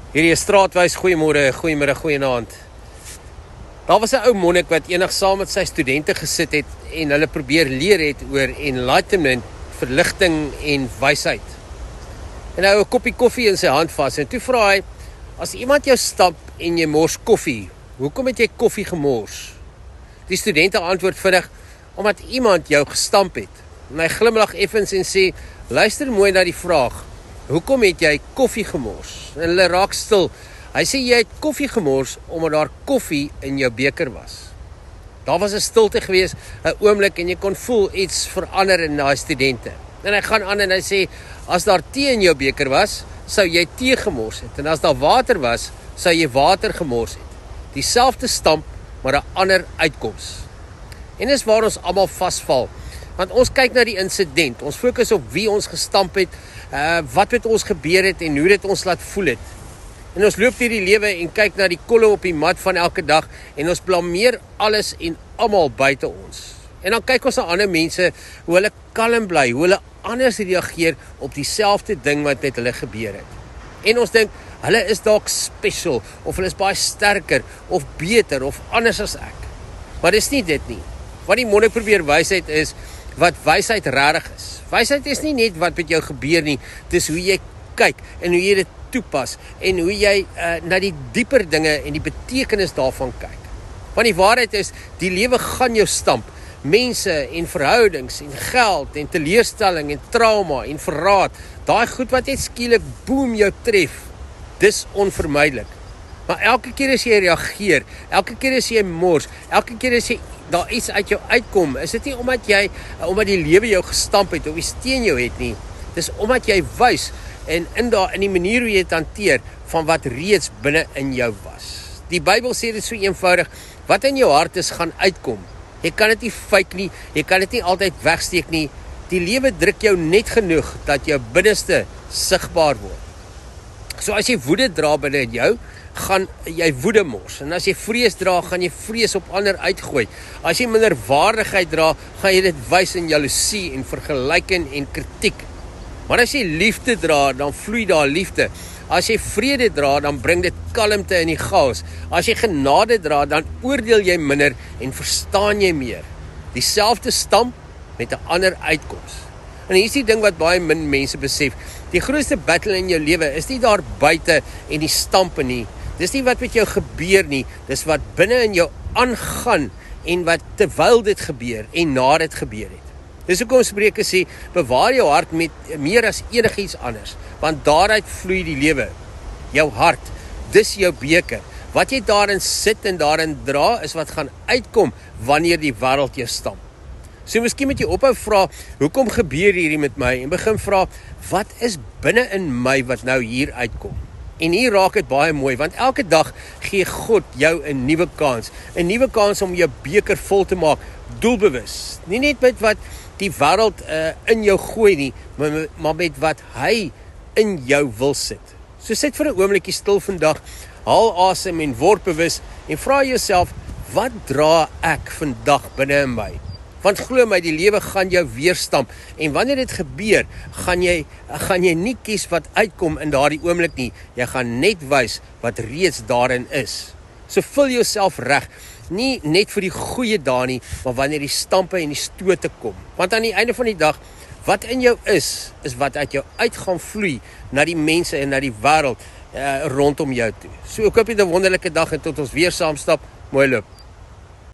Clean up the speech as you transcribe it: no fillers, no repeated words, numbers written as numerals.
Hierdie is Straatwys, goeiemôre, goeiemiddag, goeienaand. Daar was 'n ou monnik wat eendag saam met sy studente gesit het en hulle probeer leer het oor enlightenment, verligting en wysheid. En hy hou 'n koppie koffie in sy hand vas en toe vra hy, as iemand jou stap en jy mors koffie, hoekom het jy koffie gemors? Die studente antwoord vinnig, omdat iemand jou gestamp het. En hy glimlag effens en sê, luister mooi na die vraag, hoekom het jy koffie gemors? En hulle raak stil. Hy sê jy het koffie gemors omdat daar koffie in jou beker was. Daar was 'n stilte gewees, 'n oomblik en jy kon voel iets verander in daai studente. En hy gaan aan en hy sê, as daar tee in jou beker was, sou jy tee gemors het. En as daar water was, sou jy water gemors het. Dieselfde stamp, maar 'n ander uitkoms. En dis waar ons almal vasval. Want ons kyk na die insident, ons fokus op wie ons gestamp het, wat met ons gebeur het en hoe dit ons laat voel het. En ons loop deur die lewe en kyk na die kolle op die mat van elke dag en ons blameer alles en almal buite ons. En dan kyk ons na ander mense, hoe hulle kalm bly, hoe hulle anders reageer op dieselfde ding wat met hulle gebeur het. En ons dink, hulle is dalk special, of hulle is baie sterker, of beter, of anders as ek. Maar dis nie dit nie. Wat die monnik probeer wysheid is, wat wysheid regtig is. Wysheid is nie net wat met jou gebeur nie, dis hoe jy kyk en hoe jy dit toepas en hoe jy na die dieper dinge en die betekenis daarvan kyk. Want die waarheid is, die lewe gaan jou stamp. Mense en verhoudings en geld en teleurstelling en trauma en verraad, daai goed wat net skielik boem jou tref, dis onvermydelik. Maar elke keer as jy reageer, elke keer as jy mors, elke keer as jy daar iets uit jou uitkom, is dit nie omdat die lewe jou gestamp het of iets teen jou het nie. Dis omdat jy wys en in die manier hoe jy dit hanteer van wat reeds binne in jou was. Die Bybel sê dit so eenvoudig, wat in jou hart is gaan uitkom. Jy kan dit nie fake nie, jy kan dit nie altyd wegsteek nie. Die lewe druk jou net genoeg dat jou binneste sigbaar word. So as jy woede dra binne in jou, gaan jy woede mors. En as jy vrees dra, gaan jy vrees op ander uitgooi. As jy minderwaardigheid dra, gaan jy dit wys in jaloesie en vergelyking en kritiek. Maar as jy liefde dra, dan vloei daar liefde. As jy vrede dra, dan bring dit kalmte in die chaos. As jy genade dra, dan oordeel jy minder en verstaan jy meer. Dieselfde stamp met 'n ander uitkoms. En hier is die ding wat baie min mense besef. Die grootste battle in jou lewe is nie daar buite en die stampe nie. Dis nie wat met jou gebeur nie, dis wat binne in jou aangaan en wat terwyl dit gebeur en na dit gebeur het. Dis hoekom Spreuke sê, bewaar jou hart met meer as enigiets anders, want daaruit vloei die lewe. Jou hart, dis jou beker. Wat jy daarin sit en daarin dra, is wat gaan uitkom wanneer die wêreld jou stamp. So miskien moet jy ophou vra, hoekom gebeur hierdie met my? En begin vra, wat is binne in my wat nou hier uitkom? En hier raak dit baie mooi, want elke dag gee God jou 'n nuwe kans. 'n Nuwe kans om jou beker vol te maak, doelbewus. Nie net met wat die wêreld in jou gooi nie, maar met wat hy in jou wil sit. So sit vir 'n oombliekie stil vandag, haal asem en word bewus en vra jouself, wat dra ek vandag binne in my? Want glo my, die lewe gaan jou weerstamp en wanneer dit gebeur, gaan jy nie kies wat uitkom in daardie oomblik nie. Jy gaan net wys wat reeds daarin is. So vul jouself reg, nie net vir die goeie dae nie, maar wanneer die stampe en die stote kom. Want aan die einde van die dag, wat in jou is wat uit jou uit gaan vloei na die mense en na die wêreld rondom jou toe. So ek hoop jy 'n wonderlike dag en tot ons weer saam stap. Mooi loop.